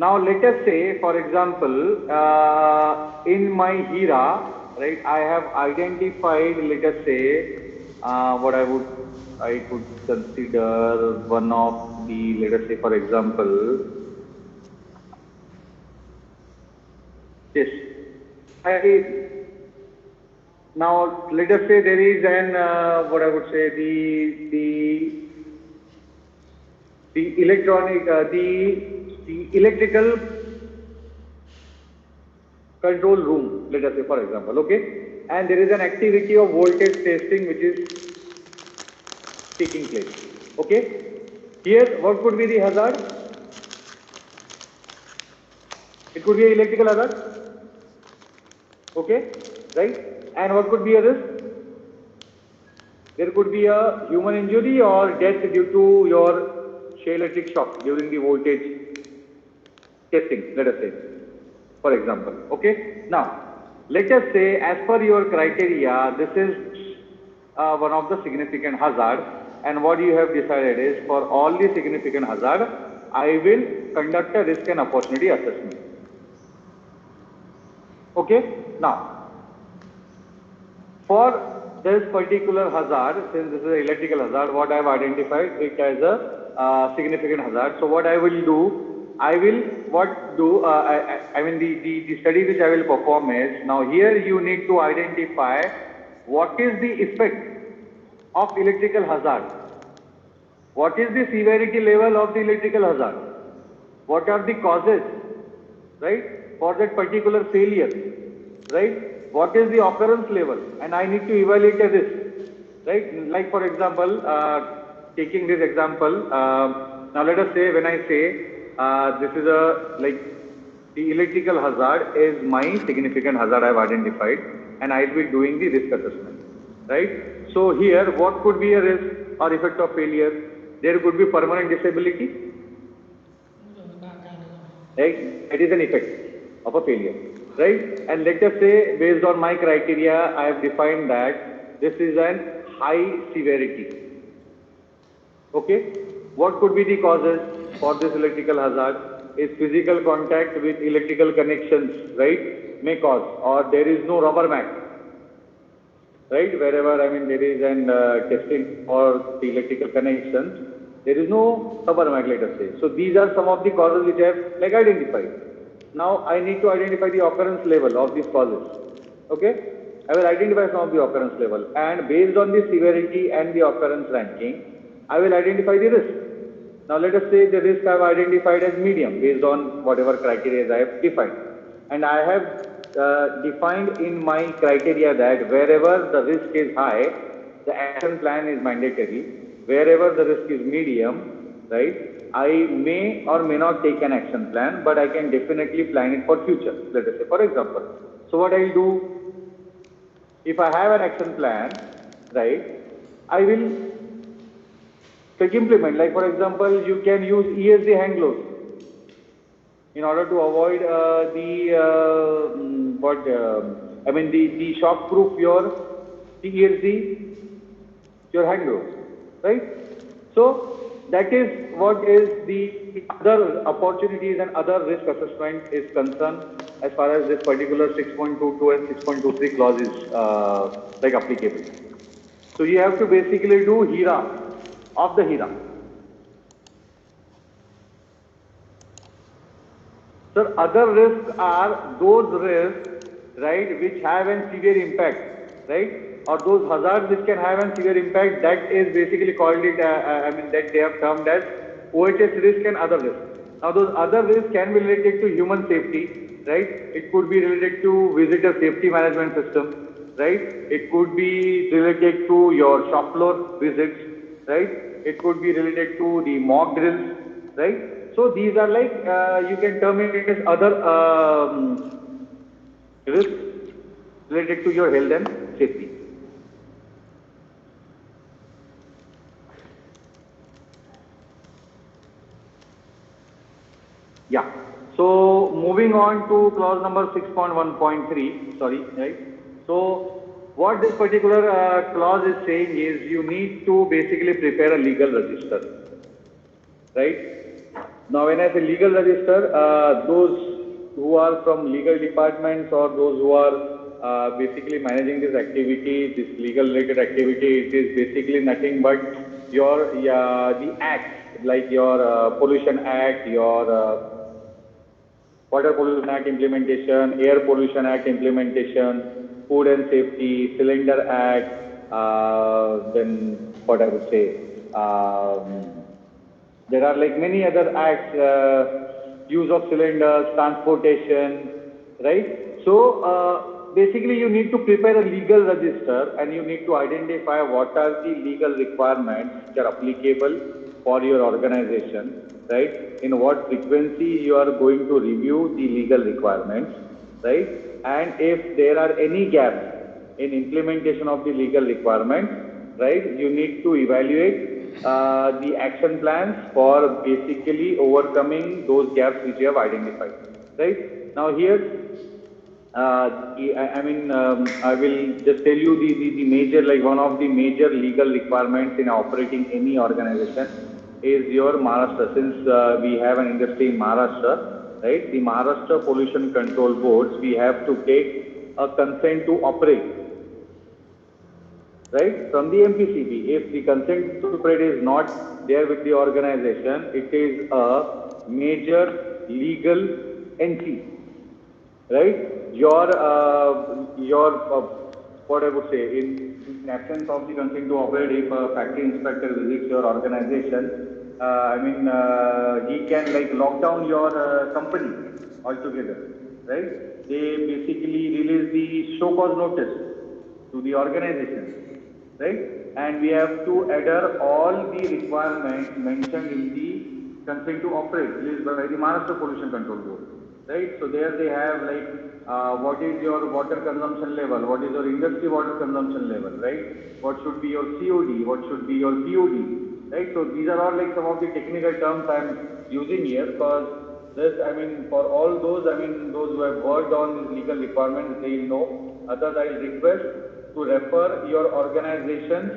A: Now let us say, for example, in my HERA, right, I have identified, let us say, what I could consider one of the, let us say, for example, this. Now let us say there is an, what I would say, the electronic, the electrical control room, let us say, for example, okay, and there is an activity of voltage testing which is taking place, okay. Here, what could be the hazard? It could be an electrical hazard, okay, right? And what could be a risk? There could be a human injury or death due to your shear electric shock during the voltage testing, let us say, for example, okay. Now, let us say, as per your criteria, this is one of the significant hazard, and what you have decided is, for all the significant hazard, I will conduct a risk and opportunity assessment. Okay. Now, for this particular hazard, since this is an electrical hazard, what I have identified it as a significant hazard. So what I will do, I mean the study which I will perform is, now here you need to identify what is the effect of electrical hazard, what is the severity level of the electrical hazard, what are the causes, right, for that particular failure, right, what is the occurrence level, and I need to evaluate this, right. Like for example, taking this example, now let us say, when I say this is like the electrical hazard is my significant hazard I have identified, and I will be doing the risk assessment, right. So here, what could be a risk or effect of failure? There could be permanent disability, right. It is an effect of a failure, right. And let us say, based on my criteria, I have defined that this is an high severity. Okay. What could be the causes for this electrical hazard? Is physical contact with electrical connections, right, may cause, or there is no rubber mat, right, wherever there is an testing for the electrical connections, there is no rubber mat, let us say. So these are some of the causes which I have identified. Now I need to identify the occurrence level of these causes. Okay, I will identify some of the occurrence level, and based on the severity and the occurrence ranking, I will identify the risk. Now let us say the risk I have identified as medium based on whatever criteria I have defined, and I have defined in my criteria that wherever the risk is high, the action plan is mandatory. Wherever the risk is medium, right, I may or may not take an action plan, but I can definitely plan it for future, let us say, for example. So what I will do, if I have an action plan, right, I will implement, like for example, you can use ESD hand gloves in order to avoid the shock proof the ESD, your hand gloves, right. So that is what is the other opportunities and other risk assessment is concerned, as far as this particular 6.22 and 6.23 clause is applicable. So you have to basically do HERA of the HERA. So other risks are those risks, right, which have a severe impact, right, or those hazards which can have a severe impact. That is basically called it, that they have termed as OHS risk and other risks. Now those other risks can be related to human safety, right. It could be related to visitor safety management system, right. It could be related to your shop floor visits, right. It could be related to the mock drills, right. So these are like, you can term it as other risks related to your health and safety. Yeah. So moving on to clause number 6.1.3, sorry, right. So what this particular clause is saying is, you need to basically prepare a legal register, right. Now, when I say legal register, those who are from legal departments or those who are basically managing this activity, this legal related activity, it is basically nothing but your the acts like your Pollution Act, your Water Pollution Act implementation, Air Pollution Act implementation, Food and Safety, Cylinder Act, then what I would say. There are like many other acts, use of cylinders, transportation, right? So basically you need to prepare a legal register and you need to identify what are the legal requirements which are applicable for your organization, right? In what frequency you are going to review the legal requirements, right? And if there are any gaps in implementation of the legal requirements, right, you need to evaluate the action plans for basically overcoming those gaps which you have identified, right? Now here, I will just tell you the major, like one of the major legal requirements in operating any organization is your Maharashtra. Since we have an industry in Maharashtra, right, the Maharashtra Pollution Control Boards, we have to take a consent to operate, right, from the MPCB. If the consent to operate is not there with the organization, it is a major legal entity, right? Your what I would say, in absence of the consent to operate, if a factory inspector visits your organization, he can like lock down your company altogether, right? They basically release the show cause notice to the organization, right? And we have to adhere all the requirements mentioned in the consent to operate released by the Maharashtra Pollution Control Board, right? So there they have like what is your water consumption level, what is your industry water consumption level, right? What should be your COD, what should be your POD, right? So these are all like some of the technical terms I am using here because this, for all those, those who have worked on these legal requirements, they will know. Others, I will request to refer your organization's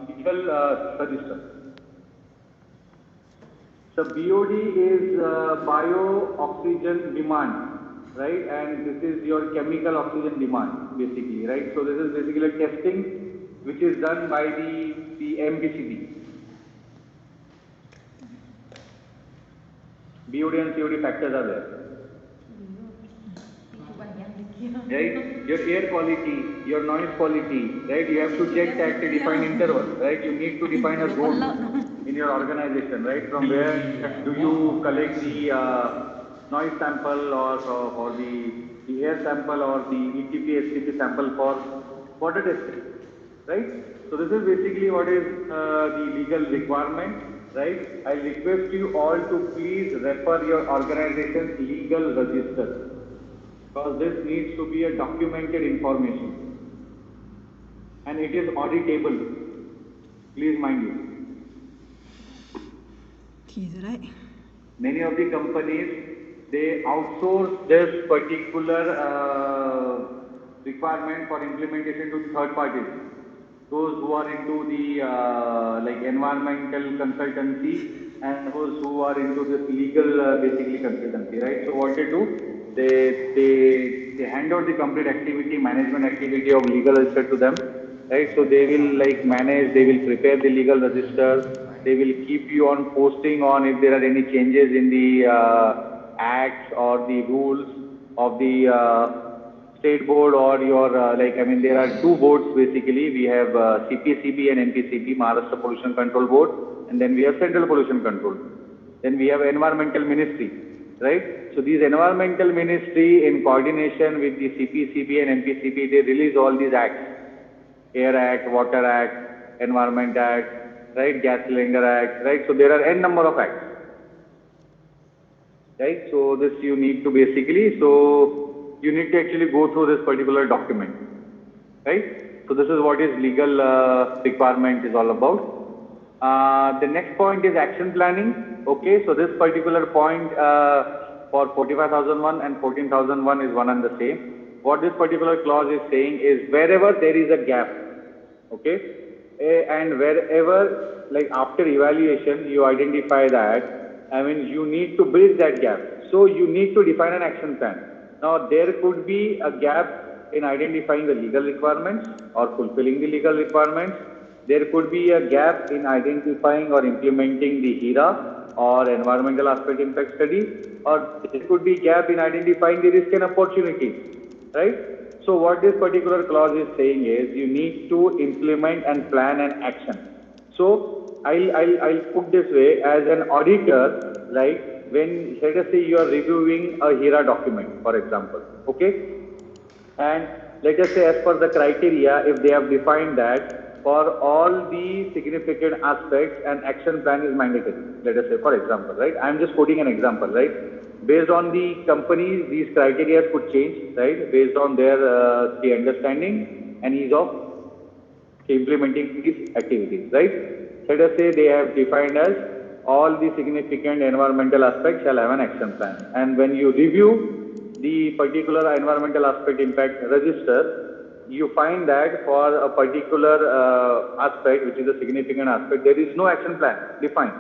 A: legal register. So BOD is bio-oxygen demand, right? And this is your chemical oxygen demand, basically, right? So this is basically testing which is done by the MPCB. BOD and COD factors are there. Right? Your air quality, your noise quality, right? You have to check at a defined interval, right? You need to define a zone in your organization, right? From where do you collect the noise sample or the air sample or the ETP, STP sample for water testing, right? So this is basically what is the legal requirement, right? I request you all to please refer your organization's legal register, because this needs to be a documented information and it is auditable. Please mind you. Many of the companies, they outsource this particular requirement for implementation to third parties. Those who are into the like environmental consultancy and those who are into this legal basically consultancy, right? So what they do, they hand out the complete activity, management activity of legal register to them, right? So they will like manage, they will prepare the legal register, they will keep you on posting on if there are any changes in the acts or the rules of the state board or your there are two boards basically. We have CPCB and MPCB, Maharashtra Pollution Control Board, and then we have Central Pollution Control. Then we have Environmental Ministry, right? So these Environmental Ministry in coordination with the CPCB and MPCB, they release all these acts: Air Act, Water Act, Environment Act, right? Gas Cylinder Act, right? So there are n number of acts, right? So this you need to basically, you need to actually go through this particular document, right? So this is what is legal requirement is all about. The next point is action planning. Okay, so this particular point for 45,001 and 14,001 is one and the same. What this particular clause is saying is wherever there is a gap, okay, and wherever like after evaluation you identify that I mean, you need to bridge that gap. So you need to define an action plan. Now, there could be a gap in identifying the legal requirements or fulfilling the legal requirements. There could be a gap in identifying or implementing the HERA or environmental aspect impact study, or there could be gap in identifying the risk and opportunities, right? So what this particular clause is saying is you need to implement and plan an action. So I'll put this way, as an auditor, right? When, let us say, you are reviewing a HERA document, for example, okay? And let us say, as per the criteria, if they have defined that for all the significant aspects, an action plan is mandatory. Let us say, for example, right? I am just quoting an example, right? Based on the companies, these criteria could change, right? Based on their the understanding and ease of implementing these activities, right? Let us say they have defined as all the significant environmental aspects shall have an action plan. And when you review the particular environmental aspect impact register, you find that for a particular aspect, which is a significant aspect, there is no action plan defined.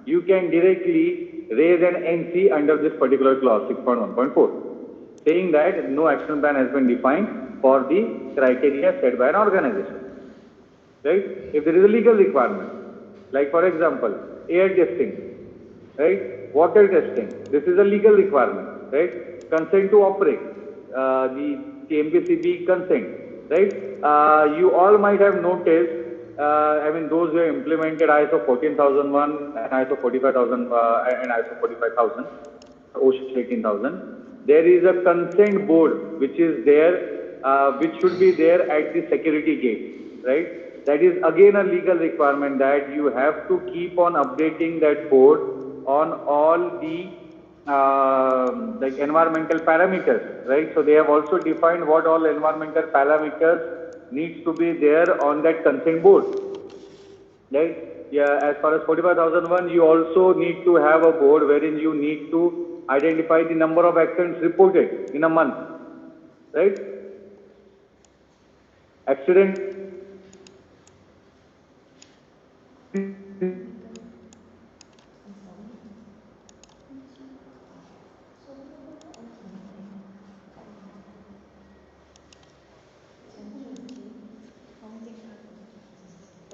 A: You can directly raise an NC under this particular clause 6.1.4, saying that no action plan has been defined for the criteria set by an organization. Right? If there is a legal requirement, like for example, air testing, right? Water testing, this is a legal requirement, right? Consent to operate, the MPCB consent, right? You all might have noticed, I mean, those who have implemented ISO 14001 and ISO 45000 and ISO 45000, OSHA 18000, there is a consent board which is there, which should be there at the security gate, right? That is again a legal requirement that you have to keep on updating that board on all the like environmental parameters, right? So they have also defined what all environmental parameters needs to be there on that consent board, right? Yeah, as far as 45001, you also need to have a board wherein you need to identify the number of accidents reported in a month, right? Accident.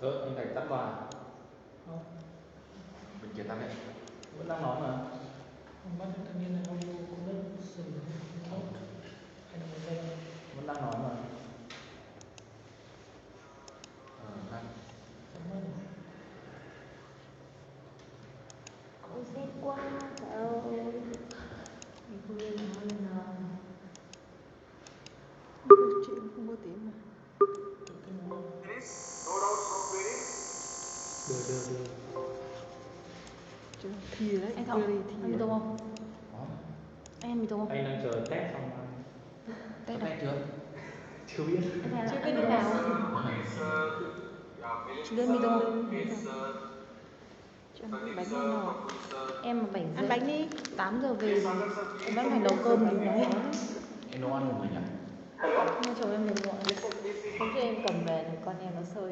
G: Anh Thành tắt loa. Bên kia tắt đấy. Vẫn đang nói mà.
D: Không bắt được thanh niên này audio cũng rất sử dụng tốt. Anh đây
G: Vẫn đang nói mà. Anh.
F: Ôi rét quá, trời ơi. Mình không lên nói lên nào. Chuyện không có tiếng mà.
D: Được.
F: Thì đấy, anh Thọ, anh mì tôm không? Em mì tôm không?
G: Anh đang chờ test xong.
F: Test
G: chưa? Chưa biết.
F: Chưa biết lúc nào. Chị đưa mì tôm không? Cho ăn bánh không nào? Em mà 7 giờ. Ăn bánh đi. 8 giờ về thì em vẫn phải nấu cơm thì nấu hết.
G: Em nấu ăn một mình à?
F: Nhưng chồng em đừng gọi. Không chứ em cầm về thì con em nó sơi.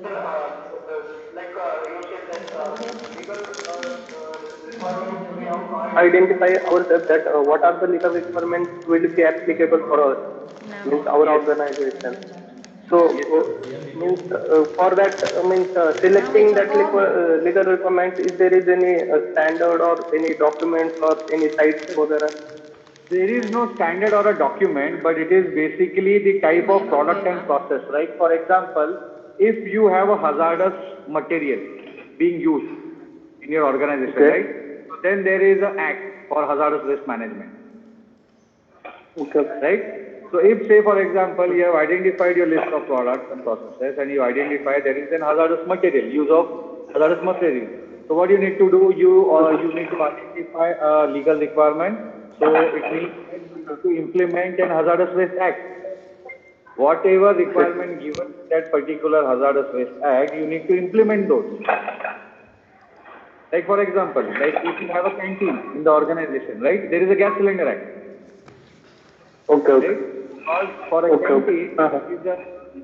I: Identify ourselves that what are the legal requirements will be applicable for us, means our organization. So means for that means selecting that legal requirement, if there is any standard or any documents or any sites for that.
A: There is no standard or a document, but it is basically the type of product and process, right? For example, if you have a hazardous material being used in your organization, right? So then there is an act for hazardous waste management, right? So if, say for example, you have identified your list of products and processes and you identify there is an hazardous material, use of hazardous material. So what you need to do, you need to identify a legal requirement. So it means to implement an hazardous waste act. Whatever requirement given that particular hazardous waste act, you need to implement those. Like for example, like if you have a canteen in the organization, right? There is a gas cylinder act.
I: Okay.
A: Right? For a canteen, is a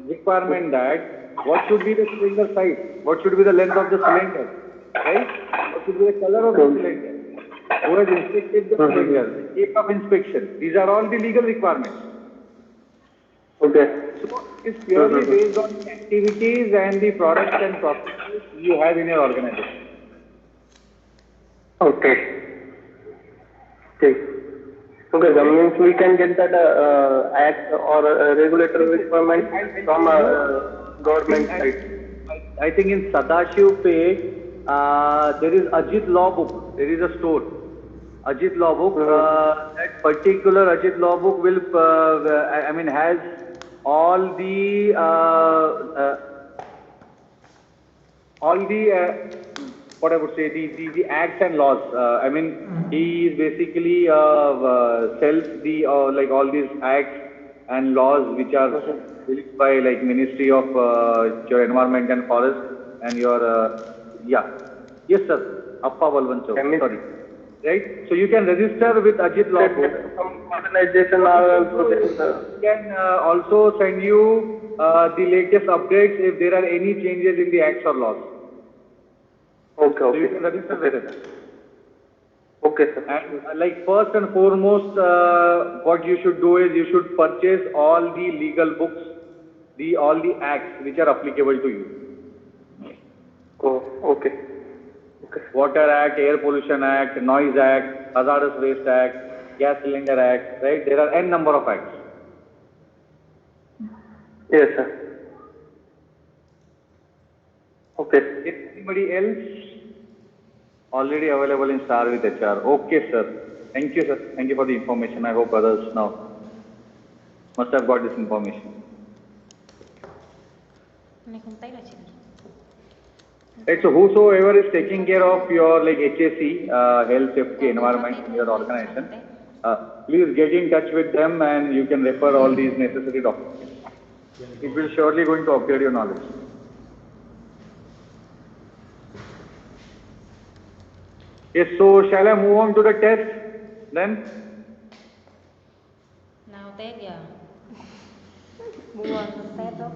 A: requirement that what should be the cylinder size? What should be the length of the cylinder? Right? What should be the color of the cylinder? who has inspected the cylinder, date of inspection. These are all the legal requirements.
I: Okay.
A: So it's purely based on the activities and the products and processes you have in your organization.
I: Okay. Okay. Okay, that means we can get that act or regulatory requirement from government side.
A: I think in Sadashiv Pay, there is Ajit Law Book. There is a store, Ajit Law Book. That particular Ajit Law Book will, I mean, has all the what I would say, the acts and laws. I mean, he is basically sells the like all these acts and laws which are released by like Ministry of your Environment and Forest and your yes sir, Appa Balwant Chowk, sorry, right? So you can register with Ajit Law Book.
I: Some organization are
A: We can also send you the latest updates if there are any changes in the acts or laws.
I: Okay,
A: So you
I: okay.
A: can register with it.
I: Okay, sir.
A: And like first and foremost, what you should do is you should purchase all the legal books, all the acts which are applicable to you.
I: Oh, okay. Okay.
A: Water Act, Air Pollution Act, Noise Act, Hazardous Waste Act, Gas Cylinder Act, right? There are n number of acts.
I: Yes, sir. Okay.
A: Is anybody else already available in Star with HR? Okay, sir. Thank you, sir. Thank you for the information. I hope others now must have got this information.
F: Này không tách là chị.
A: Right, so whosoever is taking care of your like HSE, health, safety, environment in your organization, please get in touch with them and you can refer all these necessary documents. It will surely going to upgrade your knowledge. Yes, so shall I move on to the test then?
F: Nào test giờ. Mua test đó.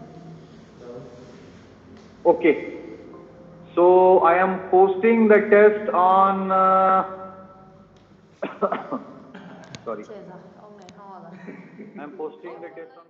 A: Okay. So I am posting the test on. Sorry.
F: Chết rồi, ông này ho rồi.
A: I am posting the test on.